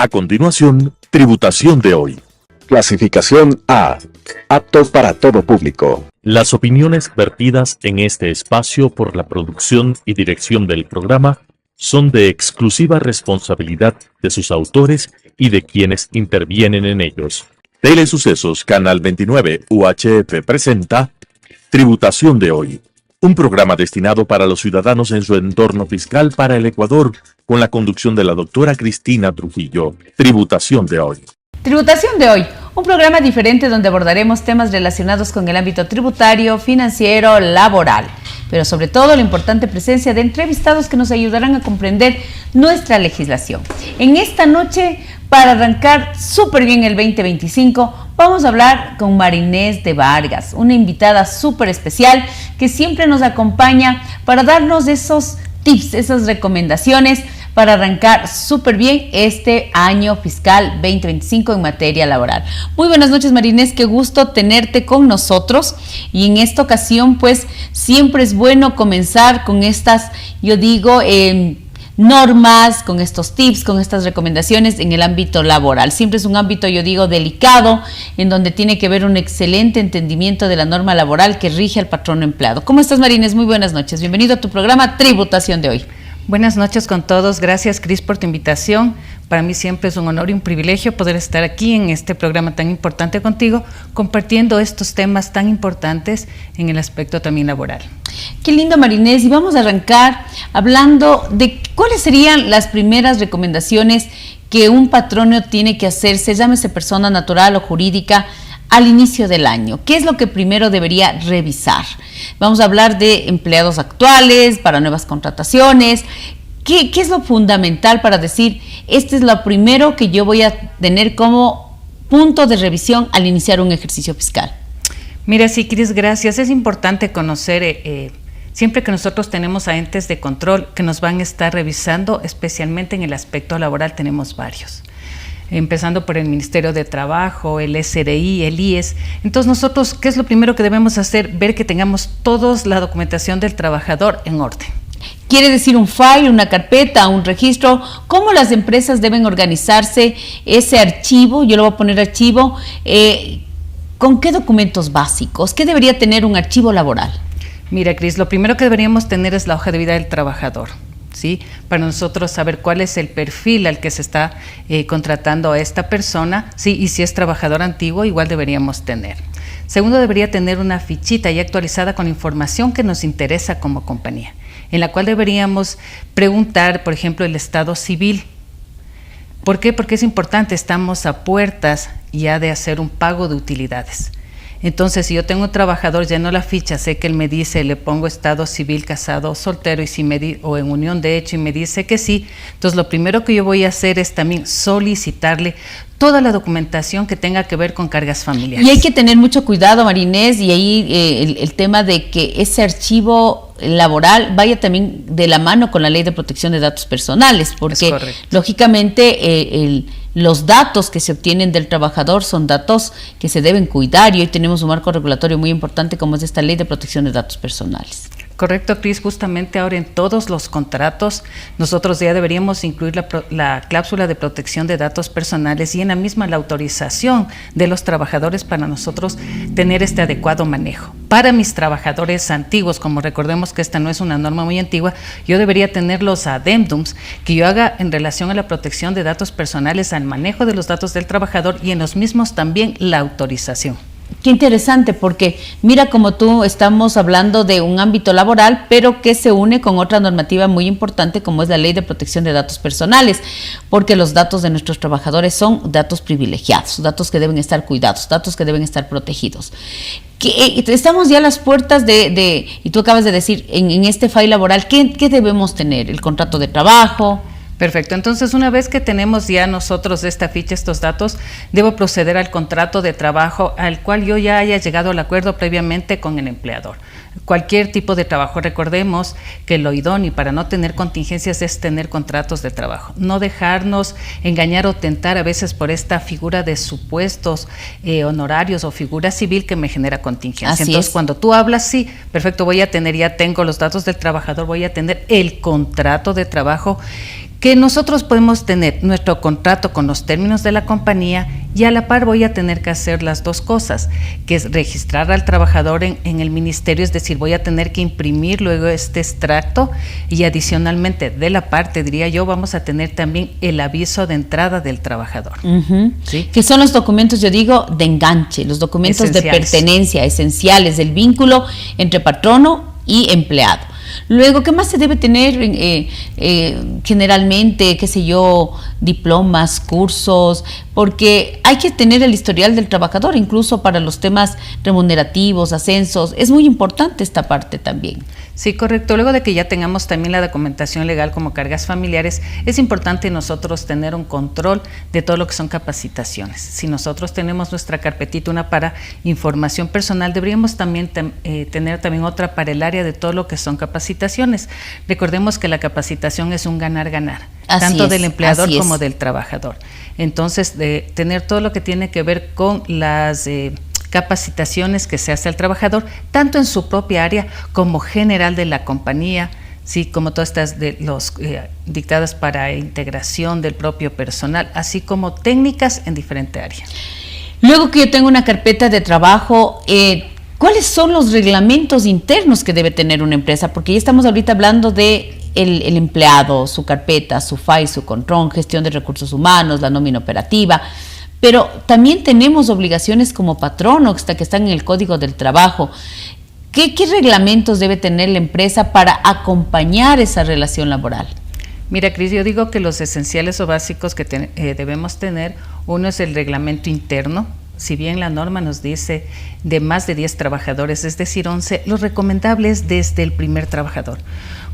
A continuación, tributación de hoy. Clasificación A. Apto para todo público. Las opiniones vertidas en este espacio por la producción y dirección del programa son de exclusiva responsabilidad de sus autores y de quienes intervienen en ellos. Telesucesos Canal 29 UHF presenta Tributación de hoy, un programa destinado para los ciudadanos en su entorno fiscal para el Ecuador, con la conducción de la doctora Cristina Trujillo. Tributación de hoy. Tributación de hoy, un programa diferente donde abordaremos temas relacionados con el ámbito tributario, financiero, laboral, pero sobre todo la importante presencia de entrevistados que nos ayudarán a comprender nuestra legislación. En esta noche, para arrancar súper bien el 2025, vamos a hablar con Marinés de Vargas, una invitada súper especial que siempre nos acompaña para darnos esos tips, esas recomendaciones para arrancar súper bien este año fiscal 2025 en materia laboral. Muy buenas noches, Marinés, qué gusto tenerte con nosotros, y en esta ocasión pues siempre es bueno comenzar con estas, yo digo, normas, con estos tips, con estas recomendaciones en el ámbito laboral. Siempre es un ámbito, yo digo, delicado, en donde tiene que haber un excelente entendimiento de la norma laboral que rige al patrono empleado. ¿Cómo estás, Marinés? Muy buenas noches. Bienvenido a tu programa Tributación de hoy. Buenas noches con todos. Gracias, Cris, por tu invitación. Para mí siempre es un honor y un privilegio poder estar aquí en este programa tan importante contigo, compartiendo estos temas tan importantes en el aspecto también laboral. Qué lindo, Marinés. Y vamos a arrancar hablando de cuáles serían las primeras recomendaciones que un patrono tiene que hacerse, llámese persona natural o jurídica, al inicio del año. ¿Qué es lo que primero debería revisar? Vamos a hablar de empleados actuales, para nuevas contrataciones. ¿Qué es lo fundamental para decir, este es lo primero que yo voy a tener como punto de revisión al iniciar un ejercicio fiscal? Mira, sí, Cris, gracias. Es importante conocer, siempre que nosotros tenemos a entes de control que nos van a estar revisando, especialmente en el aspecto laboral, tenemos varios. Empezando por el Ministerio de Trabajo, el SRI, el IES. Entonces nosotros, ¿qué es lo primero que debemos hacer? Ver que tengamos toda la documentación del trabajador en orden. Quiere decir un file, una carpeta, un registro. ¿Cómo las empresas deben organizarse ese archivo? Yo le voy a poner archivo. ¿Con qué documentos básicos? ¿Qué debería tener un archivo laboral? Mira, Cris, lo primero que deberíamos tener es la hoja de vida del trabajador, ¿sí? Para nosotros saber cuál es el perfil al que se está contratando a esta persona, ¿sí? Y si es trabajador antiguo, igual deberíamos tener. Segundo, debería tener una fichita ya actualizada con información que nos interesa como compañía, en la cual deberíamos preguntar, por ejemplo, el estado civil. ¿Por qué? Porque es importante, estamos a puertas ya de hacer un pago de utilidades. Entonces, si yo tengo un trabajador, lleno la ficha, sé que él me dice, le pongo estado civil, casado o soltero, y si o en unión de hecho, y me dice que sí, entonces lo primero que yo voy a hacer es también solicitarle toda la documentación que tenga que ver con cargas familiares. Y hay que tener mucho cuidado, Marinés, y ahí el tema de que ese archivo laboral vaya también de la mano con la Ley de Protección de Datos Personales, porque lógicamente los datos que se obtienen del trabajador son datos que se deben cuidar, y hoy tenemos un marco regulatorio muy importante como es esta Ley de Protección de Datos Personales. Correcto, Cris, justamente ahora en todos los contratos nosotros ya deberíamos incluir la cláusula de protección de datos personales, y en la misma la autorización de los trabajadores para nosotros tener este adecuado manejo. Para mis trabajadores antiguos, como recordemos que esta no es una norma muy antigua, yo debería tener los adendums que yo haga en relación a la protección de datos personales, al manejo de los datos del trabajador, y en los mismos también la autorización. Qué interesante, porque mira, como tú estamos hablando de un ámbito laboral, pero que se une con otra normativa muy importante como es la Ley de Protección de Datos Personales, porque los datos de nuestros trabajadores son datos privilegiados, datos que deben estar cuidados, datos que deben estar protegidos. Estamos ya a las puertas y tú acabas de decir, en este file laboral, ¿qué debemos tener? ¿El contrato de trabajo? Perfecto, entonces una vez que tenemos ya nosotros esta ficha, estos datos, debo proceder al contrato de trabajo al cual yo ya haya llegado al acuerdo previamente con el empleador. Cualquier tipo de trabajo, recordemos que lo idóneo para no tener contingencias es tener contratos de trabajo, no dejarnos engañar o tentar a veces por esta figura de supuestos honorarios o figura civil que me genera contingencia. Entonces, cuando tú hablas, sí, perfecto, ya tengo los datos del trabajador, voy a tener el contrato de trabajo Que nosotros podemos tener nuestro contrato con los términos de la compañía y a la par voy a tener que hacer las dos cosas, que es registrar al trabajador en el ministerio, es decir, voy a tener que imprimir luego este extracto y adicionalmente de la parte, diría yo, vamos a tener también el aviso de entrada del trabajador. ¿Sí? Que son los documentos, yo digo, de enganche, los documentos de pertenencia esenciales del vínculo entre patrono y empleado. Luego, ¿qué más se debe tener? Generalmente, qué sé yo, diplomas, cursos, porque hay que tener el historial del trabajador, incluso para los temas remunerativos, ascensos. Es muy importante esta parte también. Sí, correcto. Luego de que ya tengamos también la documentación legal como cargas familiares, es importante nosotros tener un control de todo lo que son capacitaciones. Si nosotros tenemos nuestra carpetita, una para información personal, deberíamos también tener también otra para el área de todo lo que son capacitaciones. Recordemos que la capacitación es un ganar-ganar, tanto del empleador como del trabajador. Entonces, de tener todo lo que tiene que ver con las capacitaciones que se hace al trabajador, tanto en su propia área como general de la compañía, sí, como todas estas de los dictadas para integración del propio personal, así como técnicas en diferente área. Luego que yo tengo una carpeta de trabajo, ¿cuáles son los reglamentos internos que debe tener una empresa? Porque ya estamos ahorita hablando de el empleado, su carpeta, su FAI, su control, gestión de recursos humanos, la nómina operativa. Pero también tenemos obligaciones como patrono que están en el Código del Trabajo. ¿Qué reglamentos debe tener la empresa para acompañar esa relación laboral? Mira, Cris, yo digo que los esenciales o básicos que debemos tener, uno es el reglamento interno. Si bien la norma nos dice de más de 10 trabajadores, es decir, 11, lo recomendable es desde el primer trabajador,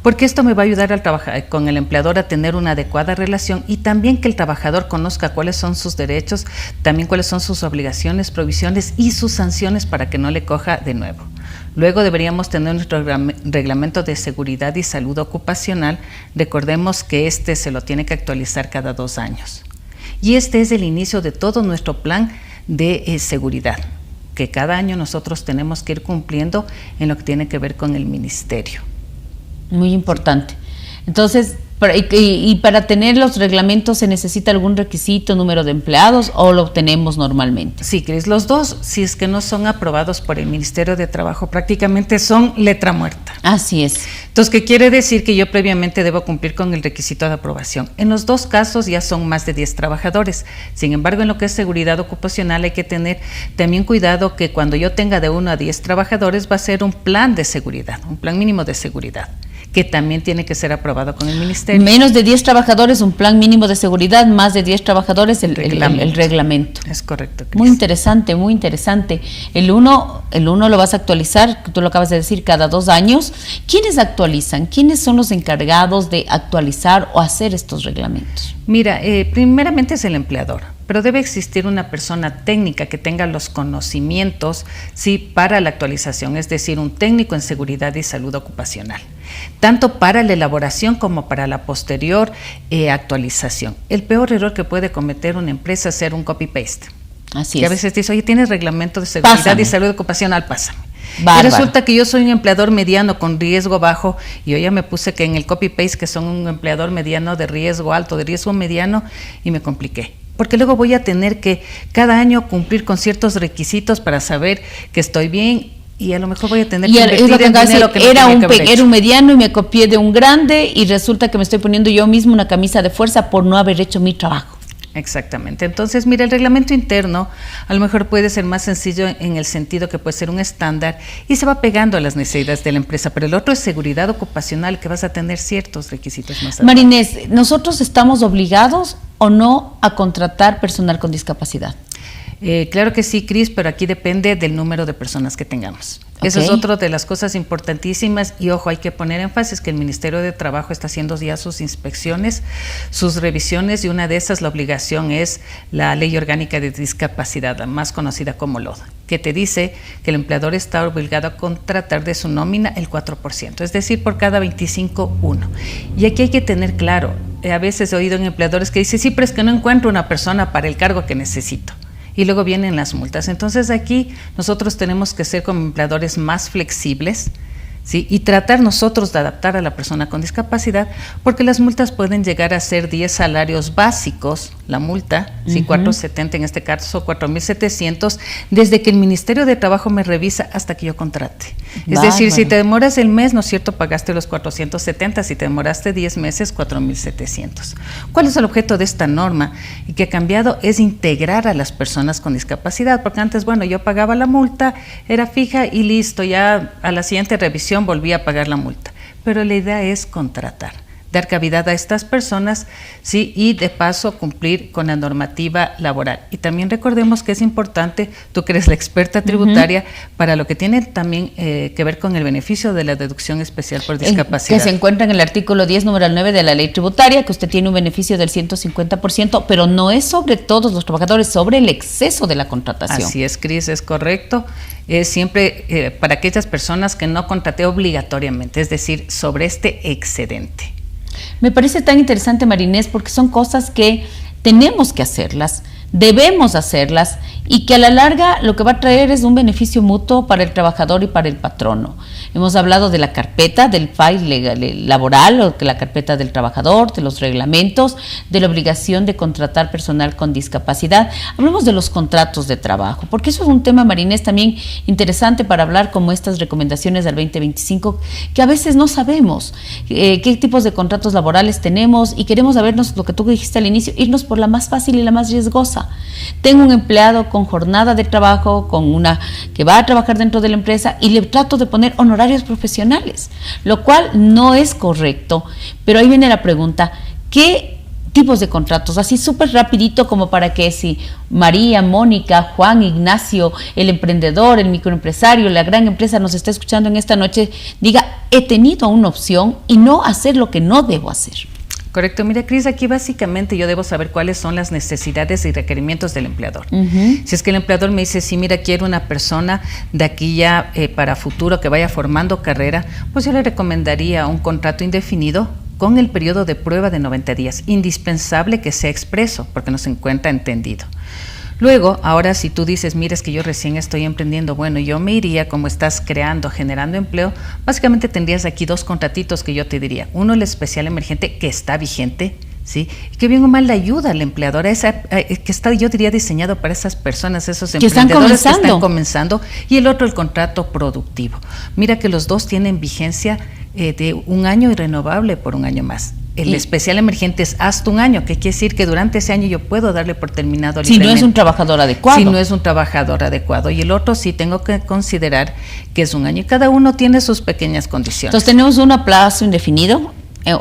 porque esto me va a ayudar con el empleador a tener una adecuada relación y también que el trabajador conozca cuáles son sus derechos, también cuáles son sus obligaciones, provisiones y sus sanciones para que no le coja de nuevo. Luego deberíamos tener nuestro reglamento de seguridad y salud ocupacional. Recordemos que este se lo tiene que actualizar cada 2 años. Y este es el inicio de todo nuestro plan de seguridad, que cada año nosotros tenemos que ir cumpliendo en lo que tiene que ver con el ministerio. Muy importante. Entonces, para tener los reglamentos, ¿se necesita algún requisito, número de empleados o lo obtenemos normalmente? Sí, Cris, los dos, si es que no son aprobados por el Ministerio de Trabajo, prácticamente son letra muerta. Así es. Entonces, ¿qué quiere decir? Que yo previamente debo cumplir con el requisito de aprobación. En los dos casos ya son más de 10 trabajadores. Sin embargo, en lo que es seguridad ocupacional hay que tener también cuidado que cuando yo tenga de 1 a 10 trabajadores va a ser un plan de seguridad, un plan mínimo de seguridad, que también tiene que ser aprobado con el ministerio. Menos de 10 trabajadores, un plan mínimo de seguridad, más de 10 trabajadores, el reglamento. Es correcto, Cris. Muy interesante, muy interesante. El uno lo vas a actualizar, tú lo acabas de decir, cada 2 años. ¿Quiénes actualizan? ¿Quiénes son los encargados de actualizar o hacer estos reglamentos? Mira, primeramente es el empleador, pero debe existir una persona técnica que tenga los conocimientos, sí, para la actualización, es decir, un técnico en seguridad y salud ocupacional, tanto para la elaboración como para la posterior actualización. El peor error que puede cometer una empresa es hacer un copy-paste. Así que es. a veces dice, oye, tienes reglamento de seguridad y salud ocupacional, pásame. Bárbaro. Y resulta que yo soy un empleador mediano con riesgo bajo y yo ya me puse que en el copy-paste que son un empleador mediano de riesgo alto, de riesgo mediano, y me compliqué. Porque luego voy a tener que cada año cumplir con ciertos requisitos para saber que estoy bien y a lo mejor voy a tener que invertir en dinero que no tenía que haber hecho. Era un mediano y me copié de un grande y resulta que me estoy poniendo yo mismo una camisa de fuerza por no haber hecho mi trabajo. Exactamente. Entonces, mira, el reglamento interno a lo mejor puede ser más sencillo en el sentido que puede ser un estándar y se va pegando a las necesidades de la empresa, pero el otro es seguridad ocupacional, que vas a tener ciertos requisitos más adecuados. Marinés, ¿nosotros estamos obligados o no a contratar personal con discapacidad? Claro que sí, Cris, pero aquí depende del número de personas que tengamos. Okay. Eso es otra de las cosas importantísimas y ojo, hay que poner énfasis que el Ministerio de Trabajo está haciendo ya sus inspecciones, sus revisiones y una de esas la obligación es la Ley Orgánica de Discapacidad, la más conocida como LODA, que te dice que el empleador está obligado a contratar de su nómina el 4%, es decir, por cada 25, 1. Y aquí hay que tener claro, a veces he oído en empleadores que dicen, sí, pero es que no encuentro una persona para el cargo que necesito. Y luego vienen las multas. Entonces aquí nosotros tenemos que ser como empleadores más flexibles, ¿sí? Y tratar nosotros de adaptar a la persona con discapacidad, porque las multas pueden llegar a ser 10 salarios básicos, la multa, ¿sí? 470 en este caso, 4.700, desde que el Ministerio de Trabajo me revisa hasta que yo contrate. Es decir, si te demoras el mes, ¿no es cierto?, pagaste los 470, si te demoraste 10 meses, 4.700. ¿Cuál es el objeto de esta norma? Y que ha cambiado es integrar a las personas con discapacidad, porque antes, bueno, yo pagaba la multa, era fija y listo, ya a la siguiente revisión volví a pagar la multa. Pero la idea es contratar, dar cavidad a estas personas, sí, y de paso cumplir con la normativa laboral. Y también recordemos que es importante, tú que eres la experta tributaria, para lo que tiene también que ver con el beneficio de la deducción especial por discapacidad. Que se encuentra en el artículo 10, numeral 9 de la ley tributaria, que usted tiene un beneficio del 150%, pero no es sobre todos los trabajadores, sobre el exceso de la contratación. Así es, Cris, es correcto. Es siempre para aquellas personas que no contraté obligatoriamente, es decir, sobre este excedente. Me parece tan interesante, María Inés, porque son cosas que tenemos que hacerlas, debemos hacerlas, y que a la larga lo que va a traer es un beneficio mutuo para el trabajador y para el patrono. Hemos hablado de la carpeta, del file legal, laboral, o que la carpeta del trabajador, de los reglamentos, de la obligación de contratar personal con discapacidad. Hablemos de los contratos de trabajo, porque eso es un tema, María Inés, también interesante para hablar, como estas recomendaciones del 2025, que a veces no sabemos qué tipos de contratos laborales tenemos, y queremos sabernos, lo que tú dijiste al inicio, irnos por la más fácil y la más riesgosa. Tengo un empleado con jornada de trabajo, con una que va a trabajar dentro de la empresa, y le trato de poner honorarios profesionales, lo cual no es correcto. Pero ahí viene la pregunta, ¿qué tipos de contratos? Así súper rapidito, como para que si María, Mónica, Juan, Ignacio, el emprendedor, el microempresario, la gran empresa nos está escuchando en esta noche, diga, he tenido una opción y no hacer lo que no debo hacer. Correcto. Mira, Cris, aquí básicamente yo debo saber cuáles son las necesidades y requerimientos del empleador. Si es que el empleador me dice, sí, mira, quiero una persona de aquí ya para futuro que vaya formando carrera, pues yo le recomendaría un contrato indefinido con el periodo de prueba de 90 días. Indispensable que sea expreso, porque no se encuentra entendido. Luego, ahora si tú dices, mira, es que yo recién estoy emprendiendo, bueno, yo me iría, como estás creando, generando empleo, básicamente tendrías aquí dos contratitos que yo te diría. Uno, el especial emergente, que está vigente, ¿sí? Que bien o mal le ayuda al empleador, que está, yo diría, diseñado para esas personas, esos emprendedores que están comenzando. Y el otro, el contrato productivo. Mira que los dos tienen vigencia de 1 año y renovable por 1 año más. El especial emergente es hasta 1 año, que quiere decir que durante ese año yo puedo darle por terminado el Si no es un trabajador adecuado. Si no es un trabajador adecuado. Y el otro sí tengo que considerar que es 1 año. Y cada uno tiene sus pequeñas condiciones. Entonces tenemos uno a plazo indefinido,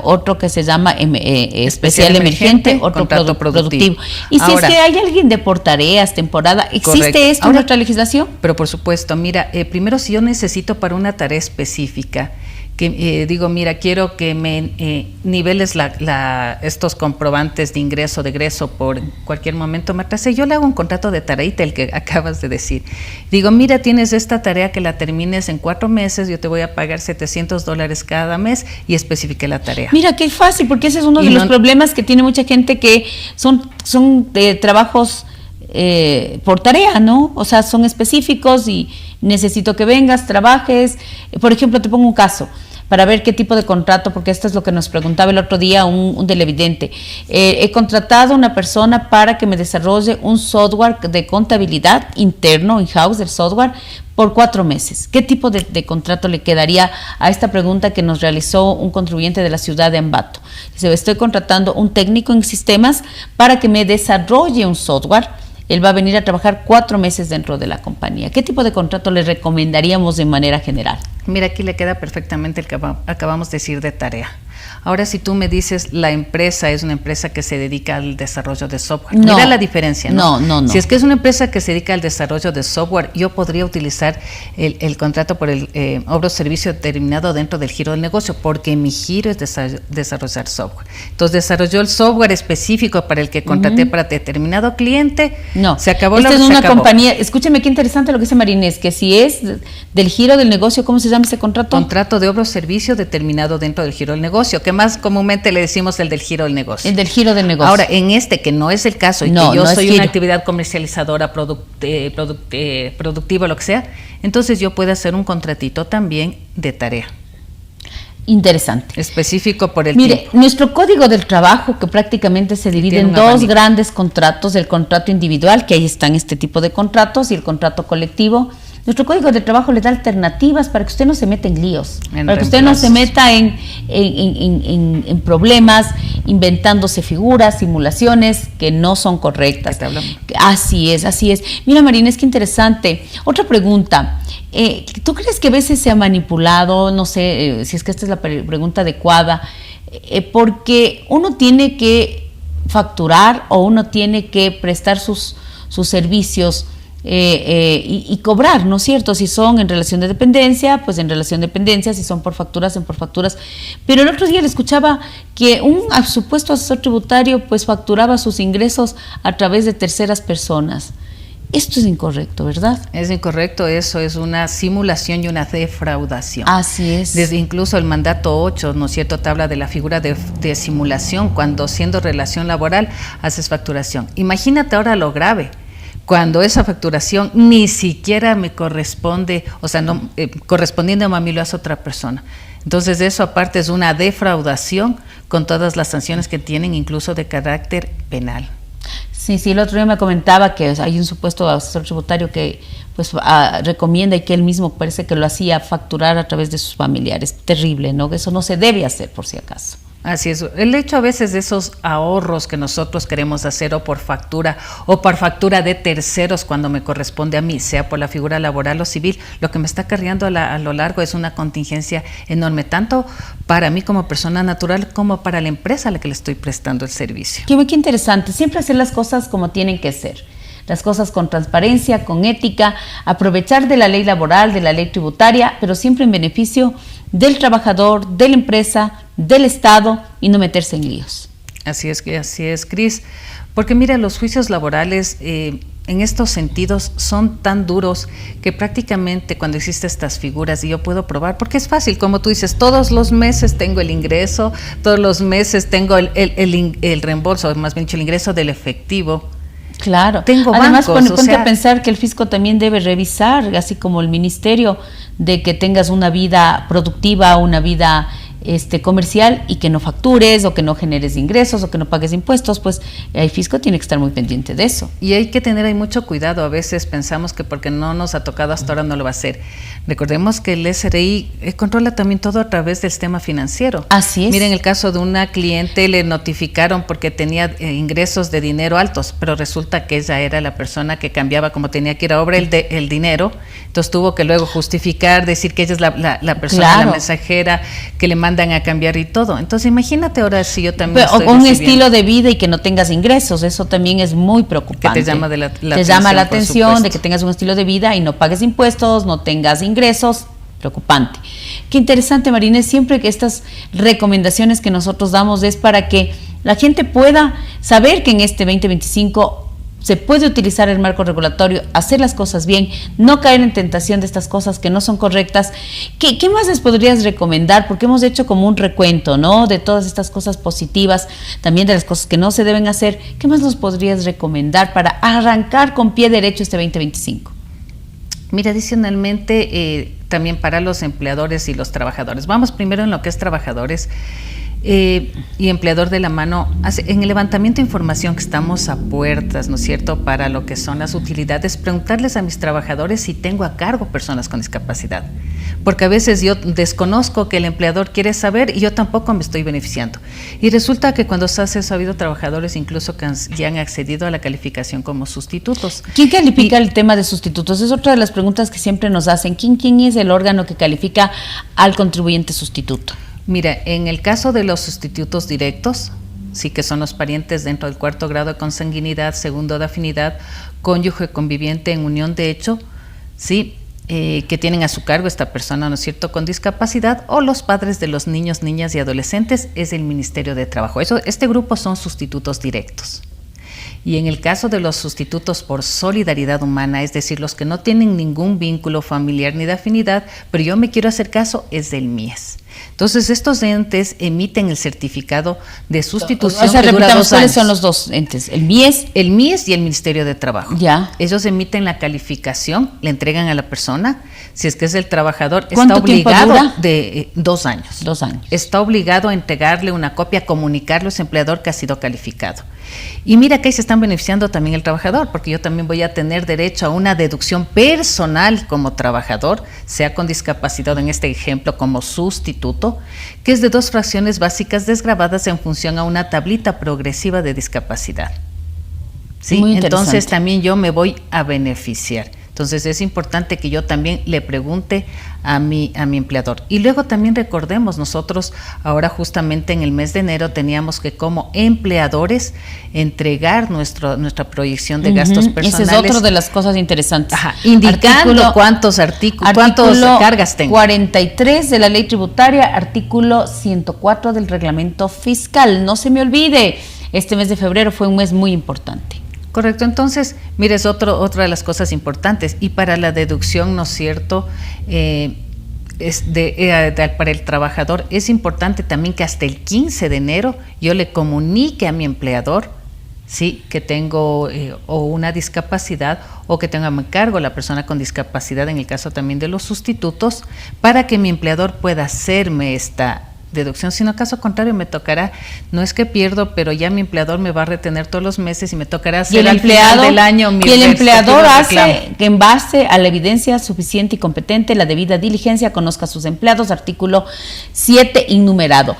otro que se llama especial emergente, otro contrato productivo. Y si ahora, es que hay alguien de por tareas, temporada, ¿existe correcto. Esto en nuestra legislación? Pero por supuesto, mira, primero si yo necesito para una tarea específica, que digo, mira, quiero que me niveles estos comprobantes de ingreso, de egreso por cualquier momento me atrasé, yo le hago un contrato de tareita, el que acabas de decir. Digo, mira, tienes esta tarea que la termines en 4 meses, yo te voy a pagar $700 cada mes, y especifique la tarea. Mira, qué fácil, porque ese es uno de los problemas que tiene mucha gente, que son trabajos por tarea, ¿no? O sea, son específicos y necesito que vengas, trabajes. Por ejemplo, te pongo un caso para ver qué tipo de contrato, porque esto es lo que nos preguntaba el otro día un televidente. He contratado a una persona para que me desarrolle un software de contabilidad interno, in-house del software, por 4 meses. ¿Qué tipo de contrato le quedaría a esta pregunta que nos realizó un contribuyente de la ciudad de Ambato? Dice, estoy contratando un técnico en sistemas para que me desarrolle un software. Él va a venir a trabajar 4 meses dentro de la compañía. ¿Qué tipo de contrato le recomendaríamos de manera general? Mira, aquí le queda perfectamente el que acabamos de decir de tarea. Ahora, si tú me dices, la empresa es una empresa que se dedica al desarrollo de software. No, mira la diferencia, ¿no? No. Si es que es una empresa que se dedica al desarrollo de software, yo podría utilizar el contrato por el obra o servicio determinado dentro del giro del negocio, porque mi giro es desarrollar software. Entonces, desarrolló el software específico para el que contraté para determinado cliente. No, se acabó la Esta es una compañía. Escúcheme qué interesante lo que dice María Inés, que si es del giro del negocio, ¿cómo se llama ese contrato? Contrato de obra o servicio determinado dentro del giro del negocio. negocio, que más comúnmente le decimos el del giro del negocio. El del giro del negocio. Ahora, en este, que no es el caso, y No, que yo no soy es una giro. actividad comercializadora, productiva, lo que sea, entonces yo puedo hacer un contratito también de tarea. Interesante. Específico por el Mire, tiempo. nuestro código del trabajo, que prácticamente se divide tiene en un dos abanico. grandes contratos, el contrato individual, que ahí están este tipo de contratos, y el contrato colectivo. Nuestro código de trabajo le da alternativas para que usted no se meta en líos, En para que usted no se reemplazos. meta en problemas, inventándose figuras, simulaciones que no son correctas. Que te hablan. Así es, así es. Mira, Marina, es que interesante. Otra pregunta. ¿Tú crees que a veces se ha manipulado? No sé si es que esta es la pregunta adecuada. Porque uno tiene que facturar o uno tiene que prestar sus servicios y cobrar, ¿no es cierto? Si son en relación de dependencia, pues en relación de dependencia, si son por facturas, en por facturas. Pero el otro día le escuchaba que un supuesto asesor tributario pues facturaba sus ingresos a través de terceras personas. Esto es incorrecto, ¿verdad? Es incorrecto, eso es una simulación y una defraudación. Así es. Desde incluso el mandato 8, ¿no es cierto?, te habla de la figura de simulación, cuando siendo relación laboral haces facturación. Imagínate ahora lo grave, cuando esa facturación ni siquiera me corresponde, o sea, no correspondiendo a mí lo hace otra persona. Entonces eso aparte es una defraudación con todas las sanciones que tienen, incluso de carácter penal. Sí, el otro día me comentaba que hay un supuesto asesor tributario que pues recomienda y que él mismo parece que lo hacía facturar a través de sus familiares. Terrible, ¿no? Eso no se debe hacer por si acaso. Así es. El hecho a veces de esos ahorros que nosotros queremos hacer o por factura de terceros cuando me corresponde a mí, sea por la figura laboral o civil, lo que me está acarreando a lo largo es una contingencia enorme, tanto para mí como persona natural como para la empresa a la que le estoy prestando el servicio. Qué interesante. Siempre hacer las cosas como tienen que ser. Las cosas con transparencia, con ética, aprovechar de la ley laboral, de la ley tributaria, pero siempre en beneficio del trabajador, de la empresa, del Estado y no meterse en líos. Así es, Cris. Porque mira, los juicios laborales en estos sentidos son tan duros que prácticamente cuando existen estas figuras, y yo puedo probar, porque es fácil, como tú dices, todos los meses tengo el ingreso, todos los meses tengo el reembolso, más bien dicho, el ingreso del efectivo. Claro. Tengo Además, bancos, ponte a pensar que el fisco también debe revisar, así como el ministerio, de que tengas una vida productiva, una vida comercial y que no factures o que no generes ingresos o que no pagues impuestos, pues el fisco tiene que estar muy pendiente de eso. Y hay que tener ahí mucho cuidado. A veces pensamos que porque no nos ha tocado hasta ahora no lo va a hacer. Recordemos que el SRI controla también todo a través del sistema financiero. Así es. Miren el caso de una cliente, le notificaron porque tenía ingresos de dinero altos, pero resulta que ella era la persona que cambiaba, como tenía que ir a obra el dinero, entonces tuvo que luego justificar, decir que ella es la persona, claro, la mensajera que le mandan a cambiar y todo. Entonces imagínate ahora si yo también o un estilo de vida y que no tengas ingresos, eso también es muy preocupante. Que te llama la atención de que tengas un estilo de vida y no pagues impuestos, no tengas ingresos, preocupante. Qué interesante, Marina, siempre que estas recomendaciones que nosotros damos es para que la gente pueda saber que en este 2025 se puede utilizar el marco regulatorio, hacer las cosas bien, no caer en tentación de estas cosas que no son correctas. ¿Qué más les podrías recomendar? Porque hemos hecho como un recuento, ¿no?, de todas estas cosas positivas, también de las cosas que no se deben hacer. ¿Qué más nos podrías recomendar para arrancar con pie derecho este 2025? Mira, adicionalmente, también para los empleadores y los trabajadores. Vamos primero en lo que es trabajadores. Y empleador de la mano, en el levantamiento de información que estamos a puertas, ¿no es cierto?, para lo que son las utilidades, preguntarles a mis trabajadores si tengo a cargo personas con discapacidad, porque a veces yo desconozco que el empleador quiere saber y yo tampoco me estoy beneficiando. Y resulta que cuando se hace eso ha habido trabajadores incluso que ya han accedido a la calificación como sustitutos. ¿Quién califica el tema de sustitutos? Es otra de las preguntas que siempre nos hacen. ¿Quién es el órgano que califica al contribuyente sustituto? Mira, en el caso de los sustitutos directos, sí que son los parientes dentro del 4º grado de consanguinidad, 2º de afinidad, cónyuge conviviente en unión de hecho, sí, que tienen a su cargo esta persona, ¿no es cierto?, con discapacidad, o los padres de los niños, niñas y adolescentes, es el Ministerio de Trabajo. Este grupo son sustitutos directos. Y en el caso de los sustitutos por solidaridad humana, es decir, los que no tienen ningún vínculo familiar ni de afinidad, pero yo me quiero hacer caso, es del MIES. Entonces, estos entes emiten el certificado de sustitución. O sea, que dura repitamos, 2 ¿cuáles años. son los dos entes? ¿El MIES? El MIES y el Ministerio de Trabajo. Ya. Ellos emiten la calificación, le entregan a la persona. Si es que es el trabajador, está ¿Cuánto tiempo obligado dura? de 2 años. 2 años. Está obligado a entregarle una copia, comunicarle a ese empleador que ha sido calificado. Y mira que ahí se están beneficiando también el trabajador, porque yo también voy a tener derecho a una deducción personal como trabajador, sea con discapacidad, en este ejemplo como sustituto, que es de 2 fracciones básicas desgravadas en función a una tablita progresiva de discapacidad. ¿Sí? Muy interesante. Entonces también yo me voy a beneficiar. Entonces es importante que yo también le pregunte a mi empleador. Y luego también recordemos, nosotros ahora justamente en el mes de enero teníamos que como empleadores entregar nuestra proyección de gastos personales. Ese es otro de las cosas interesantes. Ajá, indicando cuántas cargas tengo. 43 de la ley tributaria, artículo 104 del reglamento fiscal. No se me olvide, este mes de febrero fue un mes muy importante. Correcto, entonces, mire, es otra de las cosas importantes. Y para la deducción, ¿no es cierto?, para el trabajador es importante también que hasta el 15 de enero yo le comunique a mi empleador, sí, que tengo o una discapacidad o que tenga a mi cargo la persona con discapacidad, en el caso también de los sustitutos, para que mi empleador pueda hacerme esta deducción. Si no, caso contrario, me tocará, no es que pierdo, pero ya mi empleador me va a retener todos los meses y me tocará hacer al final del año mi y el empleador reclamo. hace que en base a la evidencia suficiente y competente, la debida diligencia, conozca a sus empleados, artículo 7 innumerado.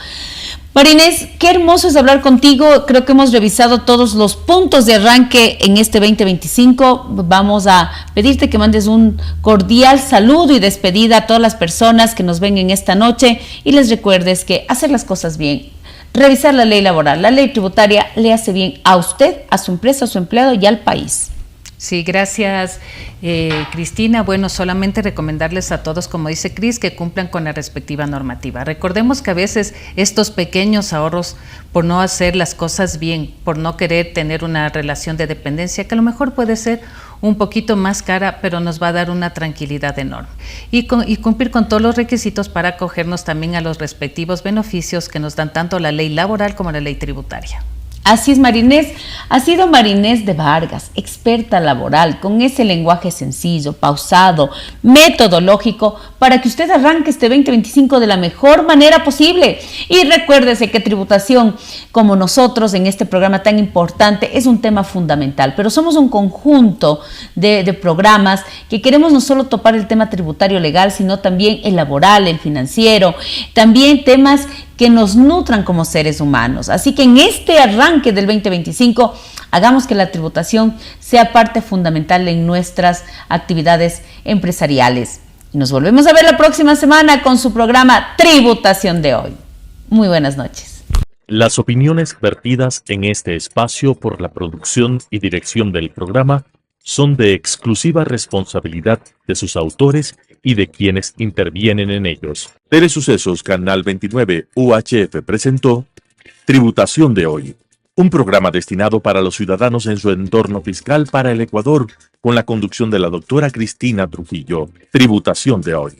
María Inés, qué hermoso es hablar contigo. Creo que hemos revisado todos los puntos de arranque en este 2025. Vamos a pedirte que mandes un cordial saludo y despedida a todas las personas que nos ven en esta noche y les recuerdes que hacer las cosas bien, revisar la ley laboral, la ley tributaria le hace bien a usted, a su empresa, a su empleado y al país. Sí, gracias, Cristina. Bueno, solamente recomendarles a todos, como dice Cris, que cumplan con la respectiva normativa. Recordemos que a veces estos pequeños ahorros, por no hacer las cosas bien, por no querer tener una relación de dependencia, que a lo mejor puede ser un poquito más cara, pero nos va a dar una tranquilidad enorme. Y cumplir con todos los requisitos para acogernos también a los respectivos beneficios que nos dan tanto la ley laboral como la ley tributaria. Así es, María Inés. Ha sido María Inés de Vargas, experta laboral, con ese lenguaje sencillo, pausado, metodológico, para que usted arranque este 2025 de la mejor manera posible. Y recuérdese que tributación, como nosotros en este programa tan importante, es un tema fundamental, pero somos un conjunto de programas que queremos no solo topar el tema tributario legal, sino también el laboral, el financiero, también temas que nos nutran como seres humanos. Así que en este arranque del 2025, hagamos que la tributación sea parte fundamental en nuestras actividades empresariales. Y nos volvemos a ver la próxima semana con su programa Tributación de Hoy. Muy buenas noches. Las opiniones vertidas en este espacio por la producción y dirección del programa son de exclusiva responsabilidad de sus autores y de quienes intervienen en ellos. Telesucesos Canal 29 UHF presentó Tributación de Hoy, un programa destinado para los ciudadanos en su entorno fiscal para el Ecuador, con la conducción de la doctora Cristina Trujillo. Tributación de Hoy.